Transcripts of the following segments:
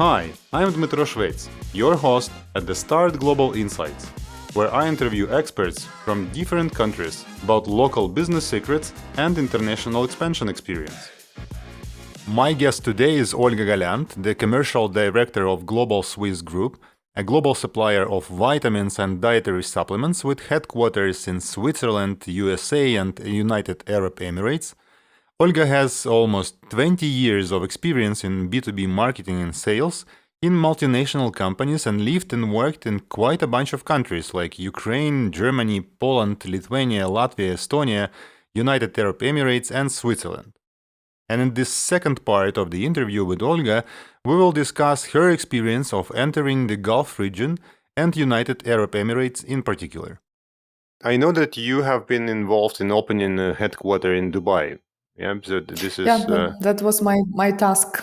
Hi, I'm Dmitro Shvets, your host at the Start Global Insights, where I interview experts from different countries about local business secrets and international expansion experience. My guest today is Olga Galyant, the commercial director of Global Swiss Group, a global supplier of vitamins and dietary supplements with headquarters in Switzerland, USA, and United Arab Emirates. Olga has almost 20 years of experience in B2B marketing and sales in multinational companies and lived and worked in quite a bunch of countries like Ukraine, Germany, Poland, Lithuania, Latvia, Estonia, United Arab Emirates, and Switzerland. And in this second part of the interview with Olga, we will discuss her experience of entering the Gulf region and United Arab Emirates in particular. I know that you have been involved in opening a headquarters in Dubai. Yeah, so this is that was my task.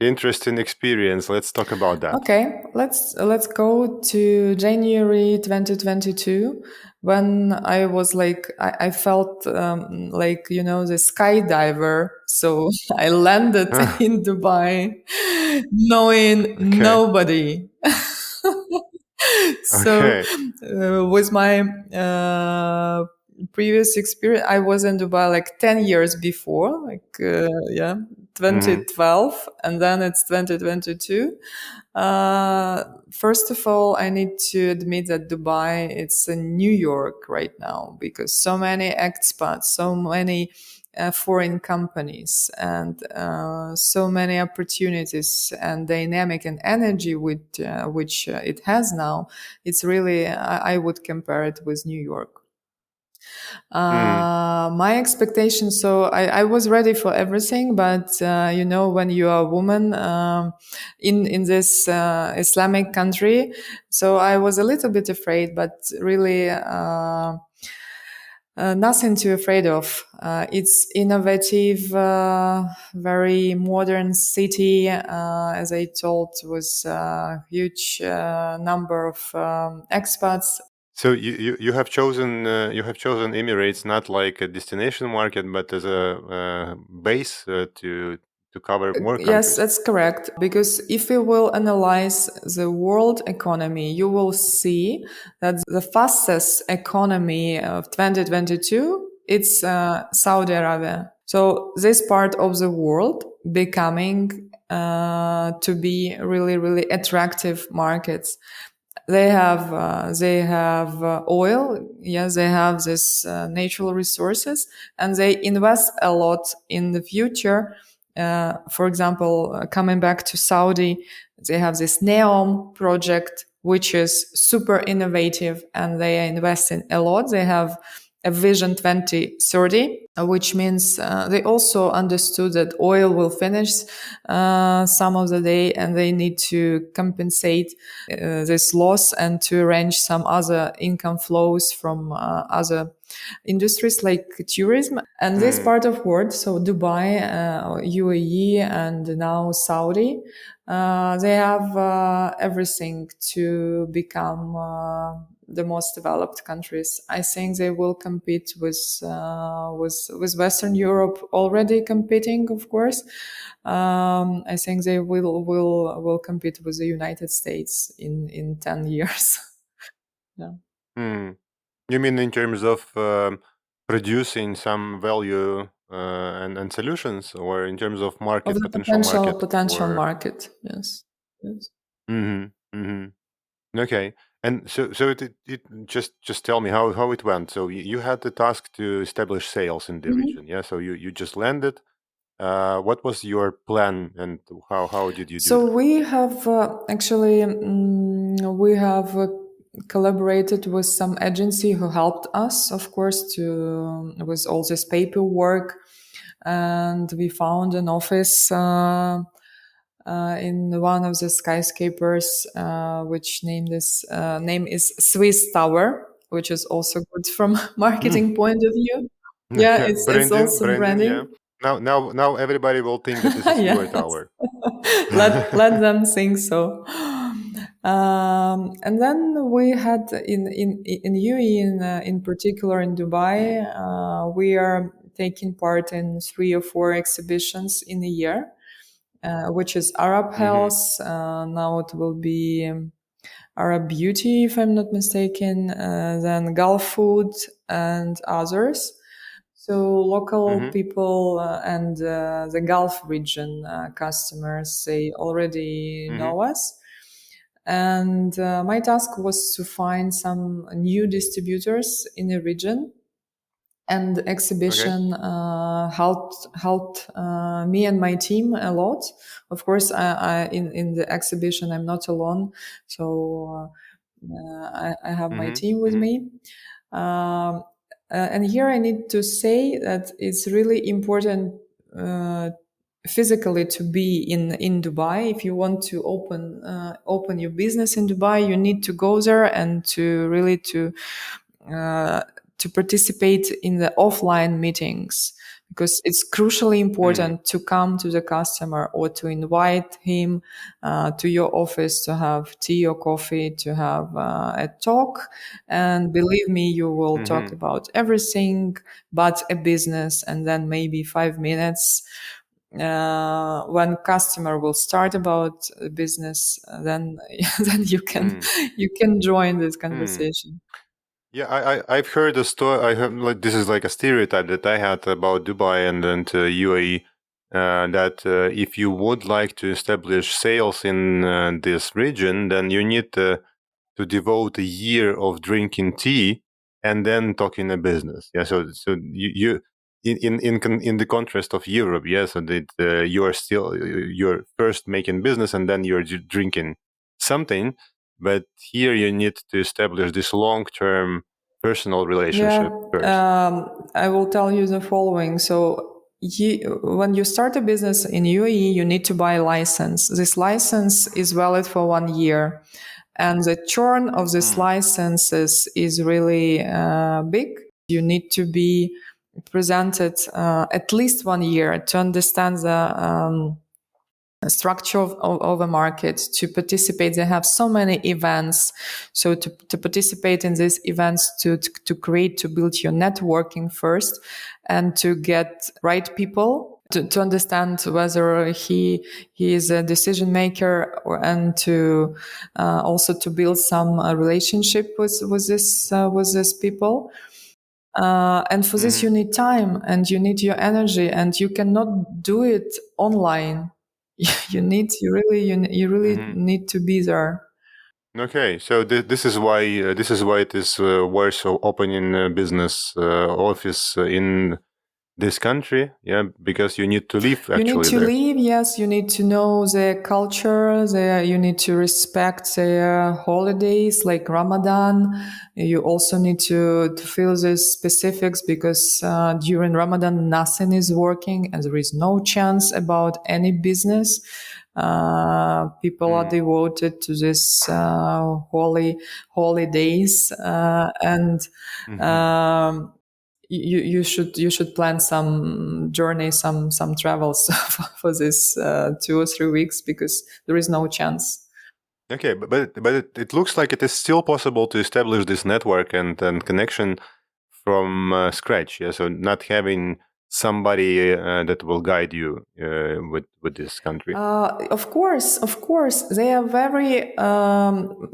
Interesting experience. Let's talk about that. Okay, let's go to January 2022 when I was like I felt like the skydiver. So I landed in Dubai, knowing nobody. So with my previous experience, I was in Dubai like 10 years before, 2012, and then it's 2022. First of all, I need to admit that Dubai, it's a New York right now because so many expats, so many foreign companies, and so many opportunities and dynamic and energy which it has now. It's really, I would compare it with New York. My expectation, so I was ready for everything, but when you are a woman in this Islamic country, so I was a little bit afraid, but really nothing to afraid of. It's innovative, very modern city, as I told, with a huge number of expats. So you have chosen Emirates not like a destination market, but as a base to cover more countries. Yes, that's correct. Because if we will analyze the world economy, you will see that the fastest economy of 2022, it's Saudi Arabia. So this part of the world becoming to be really, really attractive markets. They have oil. Yes, they have this natural resources, and they invest a lot in the future. For example, coming back to Saudi, they have this NEOM project, which is super innovative, and they are investing a lot. They have a Vision 2030, which means they also understood that oil will finish some of the day, and they need to compensate this loss and to arrange some other income flows from other industries like tourism. And this part of world, so Dubai, UAE, and now Saudi, they have everything to become the most developed countries. I think they will compete with Western Europe already competing, of course. I think they will compete with the United States in 10 years. Yeah. You mean in terms of producing some value and solutions, or in terms of market Of the potential market? Yes. Okay. And so it just tell me how it went. So you had the task to establish sales in the region, yeah? So you just landed. What was your plan, and how did you do So that? we have actually we have collaborated with some agency who helped us, of course, to with all this paperwork, and we found an office in one of the skyscrapers, which name is Swiss Tower, which is also good from marketing point of view. Yeah, it's also branding. Yeah. Now everybody will think that this is your tower. let them think so. And then we had in UAE, in particular in Dubai, we are taking part in 3 or 4 exhibitions in a year. which is Arab Mm-hmm. Health. Now it will be Arab Beauty, if I'm not mistaken, then Gulf Food and others. So local Mm-hmm. people and the Gulf region customers, they already Mm-hmm. know us. And my task was to find some new distributors in the region, and the Okay. exhibition helped me and my team a lot. Of course, in the exhibition I'm not alone, so I have my Mm-hmm. team with Mm-hmm. me. Um, and here I need to say that it's really important uh, physically to be in Dubai. If you want to open your business in Dubai, you need to go there and to really uh, to participate in the offline meetings, because it's crucially Mm-hmm. important to come to the customer or to invite him to your office to have tea or coffee, to have a talk. And believe me, you will talk Mm-hmm. about everything but a business, and then maybe 5 minutes when customer will start about the business, then then you can join this Mm-hmm. conversation. Yeah, I've heard a story. I have like this is like a stereotype that I had about Dubai and then to UAE. That if you would like to establish sales in this region, then you need to devote a year of drinking tea and then talking a business. Yeah, so you in the contrast of Europe, yeah, so that you are still you're first making business and then you're drinking something, but here you need to establish this long term personal Yeah, relationship first. I will tell you the following. So, when you start a business in UAE, you need to buy a license. This license is valid for 1 year, and the churn of this Mm, licenses is really big. You need to be presented at least 1 year to understand the structure of a market, to participate. They have so many events, so to participate in these events, to create, to build your networking first, and to get right people to understand whether he is a decision maker, and to also to build some relationship with this people. And for this, mm-hmm, you need time and you need your energy, and you cannot do it online. You really mm-hmm. need to be there. Okay, so this is why it is worth opening a business office in this country, yeah, because you need to live You need actually to there. live, yes. You need to know the culture. You need to respect their holidays like Ramadan. You also need to feel the specifics, because during Ramadan, nothing is working and there is no chance about any business. People are Mm, devoted to this holy days, and mm-hmm. um, you should plan some journey, some travels for this 2 or 3 weeks, because there is no chance. Okay, but it looks like it is still possible to establish this network and connection from scratch. Yeah, so not having somebody that will guide you with this country. Of course, they are very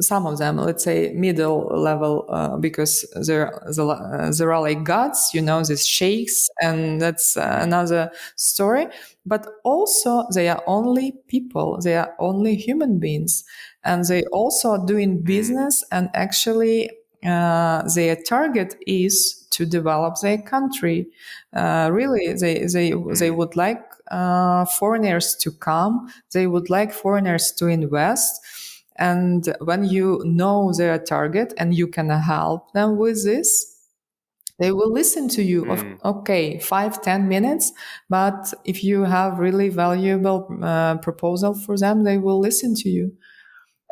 some of them, let's say, middle level, because there are like gods, these sheikhs, and that's Mm-hmm. another story. But also, they are only people; they are only human beings, and they also are doing Mm-hmm. business. And actually, their target is to develop their country. Really, they Mm-hmm. would like foreigners to come. They would like foreigners to invest. And when you know their target and you can help them with this, they will listen to you. Of Mm-hmm. okay, 5-10 minutes, but if you have really valuable proposal for them, they will listen to you.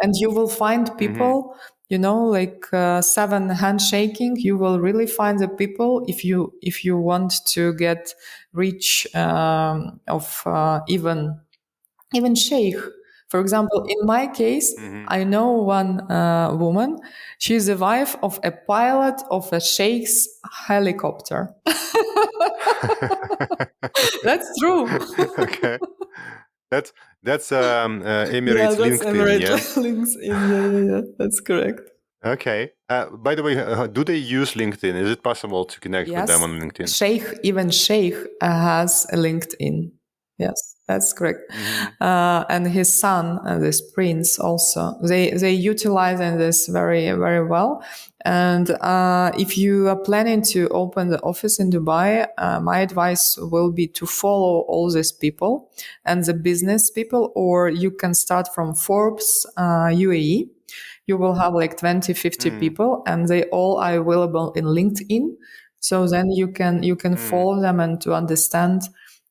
And you will find Mm-hmm. people, like 7 handshaking. You will really find the people, if you want to get rich, of even sheikh. For example, in my case, Mm-hmm. I know one woman. She's the wife of a pilot of a sheikh's helicopter. That's true. Okay. That's Yeah, Emirates that's LinkedIn, yeah. Emirates LinkedIn. Yeah. That's correct. Okay. By the way, do they use LinkedIn? Is it possible to connect with them Yes, on LinkedIn? Sheikh has a LinkedIn. Yes, that's correct. And his son, this prince, also they utilize this very well. And if you are planning to open the office in Dubai, my advice will be to follow all these people and the business people, or you can start from Forbes UAE. You will have like 20, 50 people, and they all are available in LinkedIn. So then you can follow them and to understand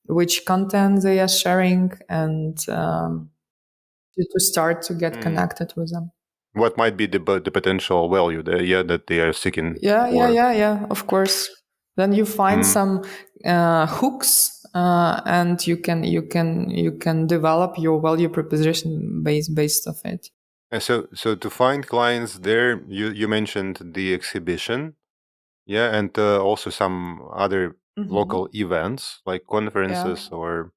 which content they are sharing, and to start to get connected with them. What might be the potential value there, yeah, that they are seeking for? Yeah. Of course. Then you find some hooks, and you can develop your value proposition based of it. So to find clients there, you mentioned the exhibition, yeah, and also some other local events like Yeah. conferences or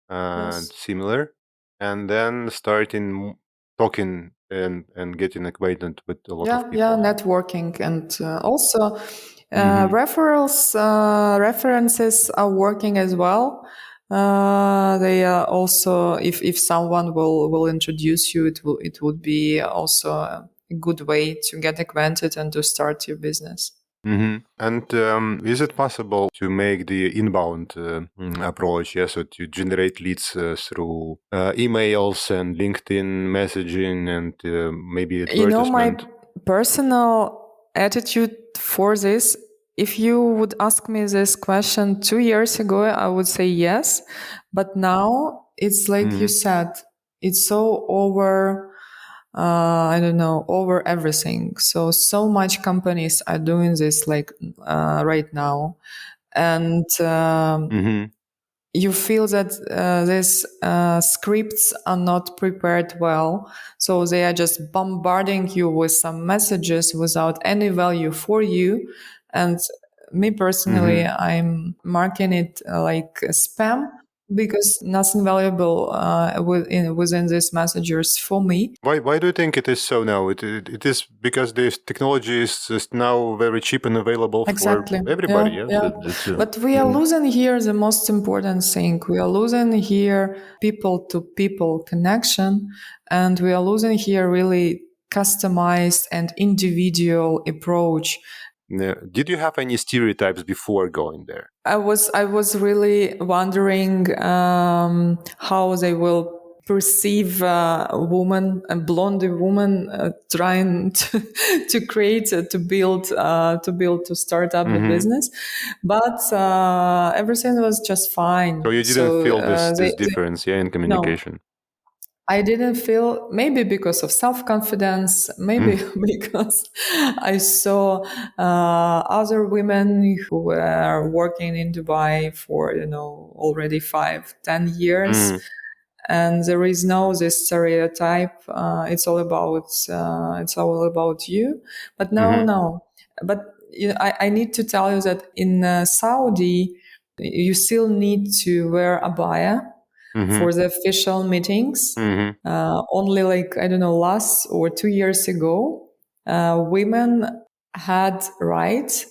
Yes. similar, and then starting talking and getting acquainted with a lot of Yeah, people. networking, and also Hmm. references are working as well. They are also, if someone will introduce you, it would be also a good way to get acquainted and to start your business. Hmm. And is it possible to make the inbound approach, yeah, so to generate leads through emails and LinkedIn messaging and maybe My advertisement? personal attitude for this, if you would ask me this question 2 years ago, I would say yes. But now it's like you Hmm. said, it's so over, I don't know, over everything. So much companies are doing this like right now. And Hmm. you feel that these scripts are not prepared well. So they are just bombarding you with some messages without any value for you. And me personally, Hmm. I'm marking it like a spam because nothing valuable within these messages for me. Why do you think it is so now? It is because this technology is just now very cheap and available for Exactly. everybody. Yeah, Yeah, yeah. so that's But we are losing here the most important thing. We are losing here people to people connection, and we are losing here really customized and individual approach. yeah. Did you have any stereotypes before going there? I was really wondering how they will perceive a woman, a blonde woman, trying to create, to start up a Hmm. business, but everything was just fine. So you didn't So feel this they difference, yeah, in no. communication. I didn't feel, maybe because of self-confidence, maybe because I saw other women who were working in Dubai for, already 5, 10 years. Mm-hmm. And there is no this stereotype. It's all about you. But no, Mm-hmm. no. But I need to tell you that in Saudi, you still need to wear a abaya Mm-hmm. for the official meetings. Mm-hmm. Only like, I don't know, last or 2 years ago, women had right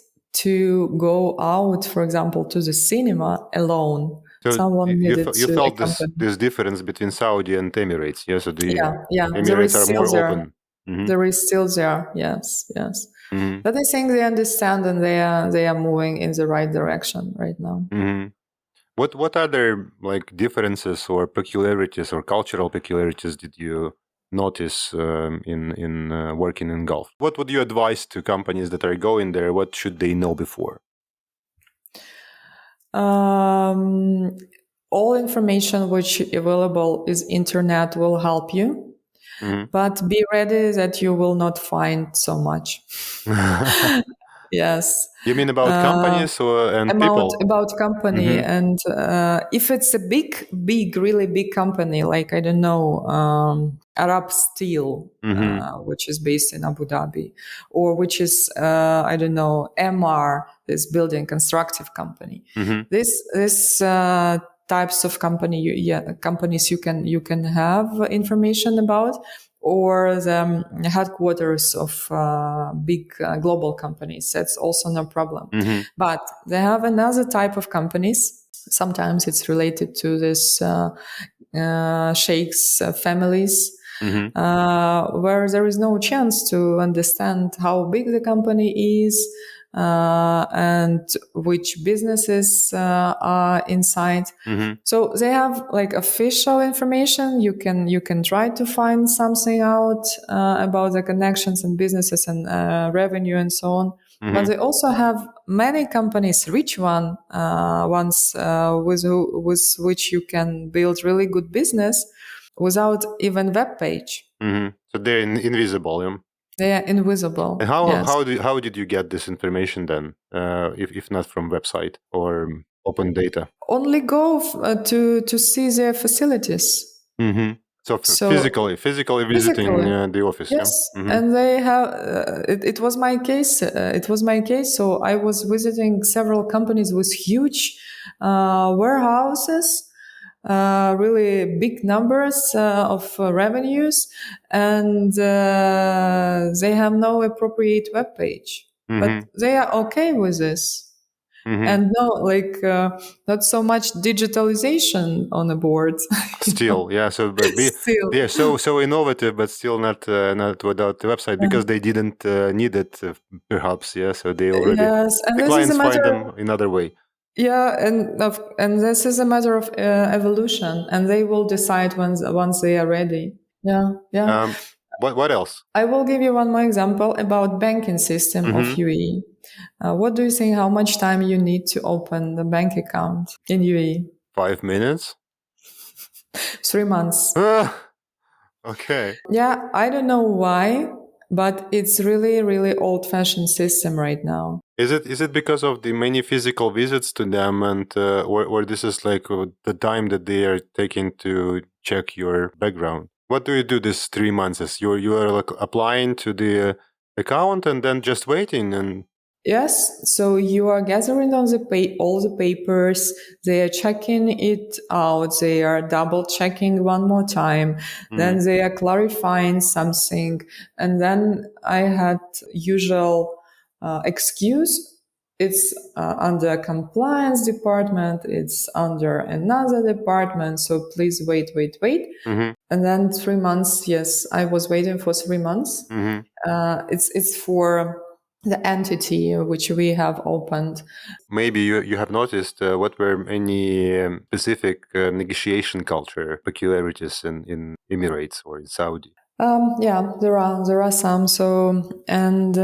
to go out, for example, to the cinema alone. So Someone needed you to felt this accompany. this difference between Saudi and Emirates, yeah. So the Yeah, there Emirates is are still more there. open. Mm-hmm. There is still there. Yes. Mm-hmm. But I think they understand, and they are moving in the right direction right now. Mm-hmm. What other like differences or peculiarities or cultural peculiarities did you notice in working in Gulf? What would you advise to companies that are going there? What should they know before? Um, all information which available is internet will help you, Mm-hmm. but be ready that you will not find so much. Yes. You mean about companies or and people? About company, Mm-hmm. and if it's a big really big company, like, I don't know, Arab Steel, Mm-hmm. which is based in Abu Dhabi, or which is, I don't know, MR, this building constructive company, Mm-hmm. this types of companies you can have information about, or the headquarters of big global companies. That's also no problem. But they have another type of companies. Sometimes it's related to this sheikhs families, where there is no chance to understand how big the company is and which businesses are inside. So they have like official information. You can try to find something out about the connections and businesses and revenue and so on. But they also have many companies, rich ones with which you can build really good business without even web page. So they're invisible. Yeah? They are invisible. And how did you get this information then, if not from website or open data? Only go to see their facilities. So physically visiting the office. Yes, yeah? And they have. It was my case. It was my case. So I was visiting several companies with huge warehouses, really big numbers of revenues, and they have no appropriate web page. But they are okay with this. And not so much digitalization on the board. Still, yeah. So, yeah, so innovative, but still not without the website because they didn't need it, perhaps. Yeah, so they already and the clients find them another way. Yeah, and this is a matter of evolution, and they will decide once they are ready. Yeah. What else? I will give you one more example about banking system of UAE. What do you think? How much time you need to open the bank account in UAE? 5 minutes. 3 months. Okay. Yeah, I don't know why, but it's really, really old-fashioned system right now. Is it because of the many physical visits to them, and or this is like the time that they are taking to check your background? What do you do this 3 months? You are like applying to the account and then just waiting and. Yes, so you are gathering on all the papers. They are checking it out. They are double checking one more time. Then they are clarifying something, and then I had usual excuse. It's under compliance department. It's under another department. So please wait. And then 3 months. Yes, I was waiting for 3 months. It's for the entity which we have opened. Maybe you have noticed what were any specific negotiation culture peculiarities in Emirates or in Saudi? Yeah, there are some. So, and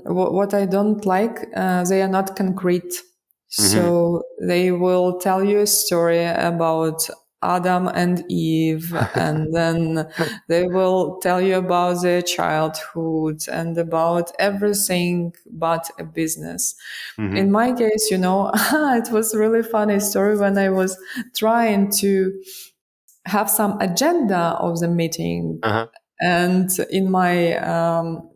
what I don't like, they are not concrete. So they will tell you a story about Adam and Eve, and then they will tell you about their childhood and about everything but a business. In my case, it was a really funny story when I was trying to have some agenda of the meeting. And in my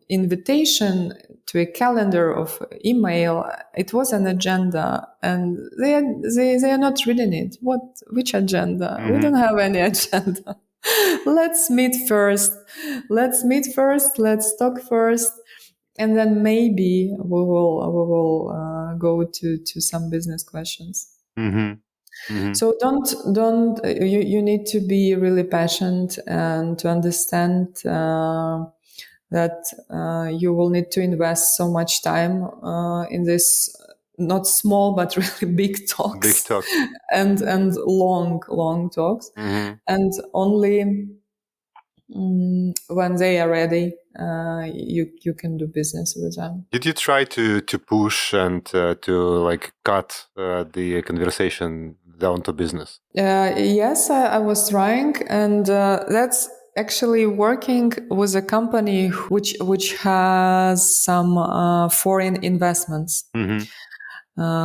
invitation to a calendar of email, it was an agenda, and they are not reading it. Which agenda? We don't have any agenda. Let's meet first. Let's talk first, and then maybe we will go to some business questions. So don't you need to be really passionate and to understand that you will need to invest so much time in this not small but really big talks. and long talks, and only when they are ready you can do business with them. Did you try to push and to like cut the conversation down to business? Yes, I was trying, and that's actually working with a company which has some foreign investments.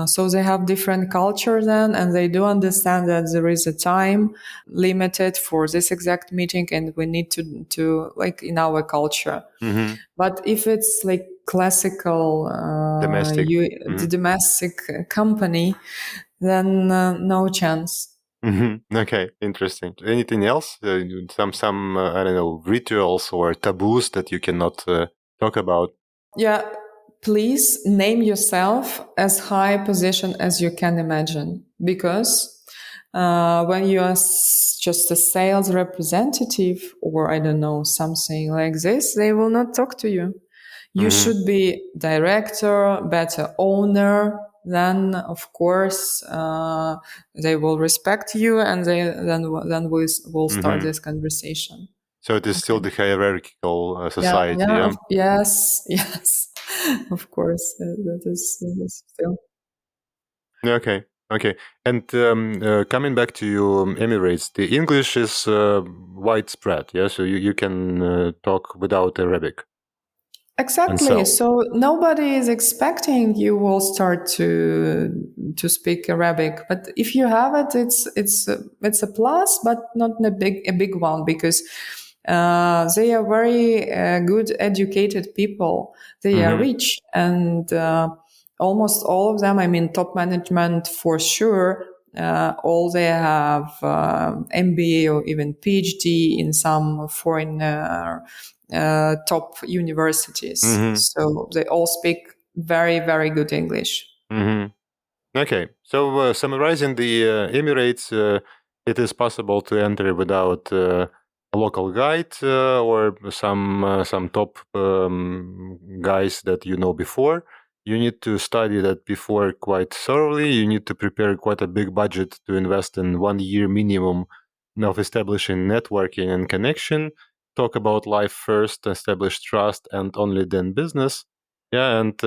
So they have different culture then, and they do understand that there is a time limited for this exact meeting, and we need to like in our culture. But if it's like classical domestic domestic company, then no chance. Okay, interesting. Anything else? Some I don't know, rituals or taboos that you cannot talk about? Yeah, please name yourself as high position as you can imagine, because when you are just a sales representative, or I don't know, something like this, they will not talk to you. You should be director, better owner. Then, of course, they will respect you, and then we'll start this conversation. So it is still Okay. the hierarchical Yeah, society, yeah, yeah? yes, yes, of course, that is still. Okay, okay. And coming back to you, Emirates, the English is widespread, yeah? So you can talk without Arabic and Exactly. sell. So nobody is expecting you will start to speak Arabic, but if you have it, it's a plus, but not a big one, because they are very good, educated people. They are rich, and almost all of them. I mean, top management for sure. All they have MBA or even PhD in some foreign top universities. So they all speak very, very good English. Hmm. Okay, so summarizing the Emirates, it is possible to enter without a local guide or some top guys that you know before. You need to study that before quite thoroughly. You need to prepare quite a big budget to invest in 1 year minimum of establishing networking and connection. Talk about life first, establish trust, and only then business. Yeah, and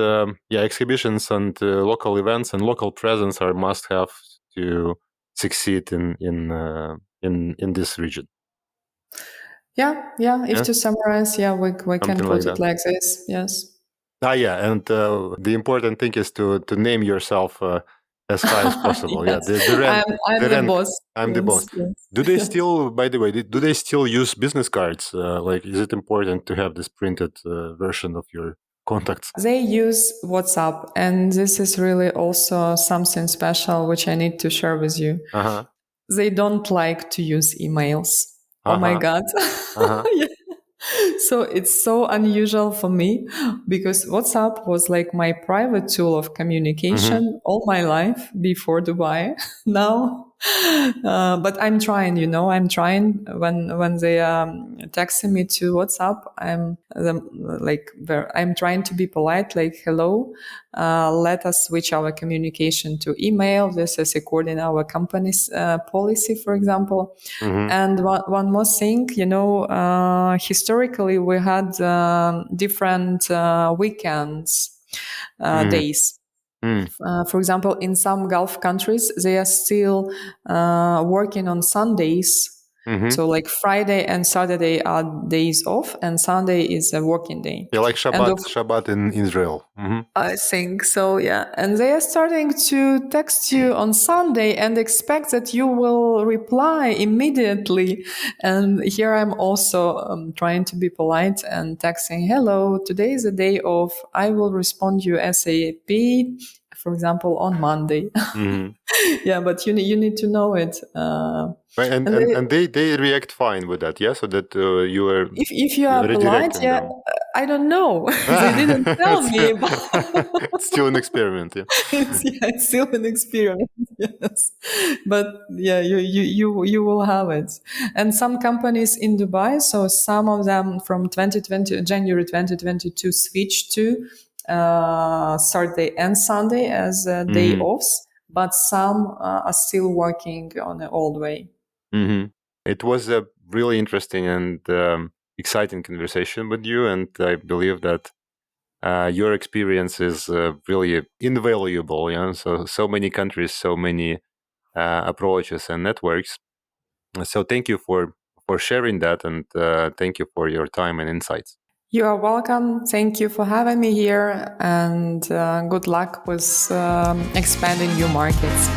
exhibitions and local events and local presence are must have to succeed in this region. Yeah, yeah. If Yeah, to summarize, yeah, we can something like put it that. like this. Yes. Yeah, and the important thing is to name yourself as high as possible. Yeah, Yes, the rank, I'm the the rank. boss. I'm the boss. Yes, yes, Do they yes. still, by the way, do they still use business cards? Like, is it important to have this printed version of your contacts? They use WhatsApp, and this is really also something special which I need to share with you. Uh huh. They don't like to use emails. Oh Uh my huh. God. Uh huh. Yeah. So it's so unusual for me, because WhatsApp was like my private tool of Mm-hmm. communication all my life before Dubai. Now, but I'm trying, I'm trying when they texting me to WhatsApp. I'm trying to be polite, like hello, let us switch our communication to email. This is according our company's policy, for example. Mm-hmm. And one more thing, historically we had different weekends, Mm-hmm. days. Mm-hmm. For example, in some Gulf countries, they are still working on Sundays. Mm-hmm. So, like Friday and Saturday are days off, and Sunday is a working day. Yeah, like And of Shabbat in Israel. Mm-hmm. I think so, yeah. And they are starting to text you on Sunday and expect that you will reply immediately. And here I'm also trying to be polite and texting, hello, today is a day off. I will respond you ASAP, for example, on Monday. Mm-hmm. Yeah, but you need to know it. Right, And they, and they react fine with that, yeah. So that you are if you are polite, redirecting yeah, them. I don't know. They didn't tell me, but It's still an experiment, yeah. it's still an experiment. Yes, but yeah, you will have it. And some companies in Dubai, so some of them from 2020 January 2022 switched to Saturday and Sunday as day Mm-hmm. offs, but some are still working on the old way. Mm-hmm. It was a really interesting and exciting conversation with you, and I believe that your experience is really invaluable. Yeah, so many countries, so many approaches and networks. So thank you for sharing that, and thank you for your time and insights. You are welcome. Thank you for having me here, and good luck with expanding your markets.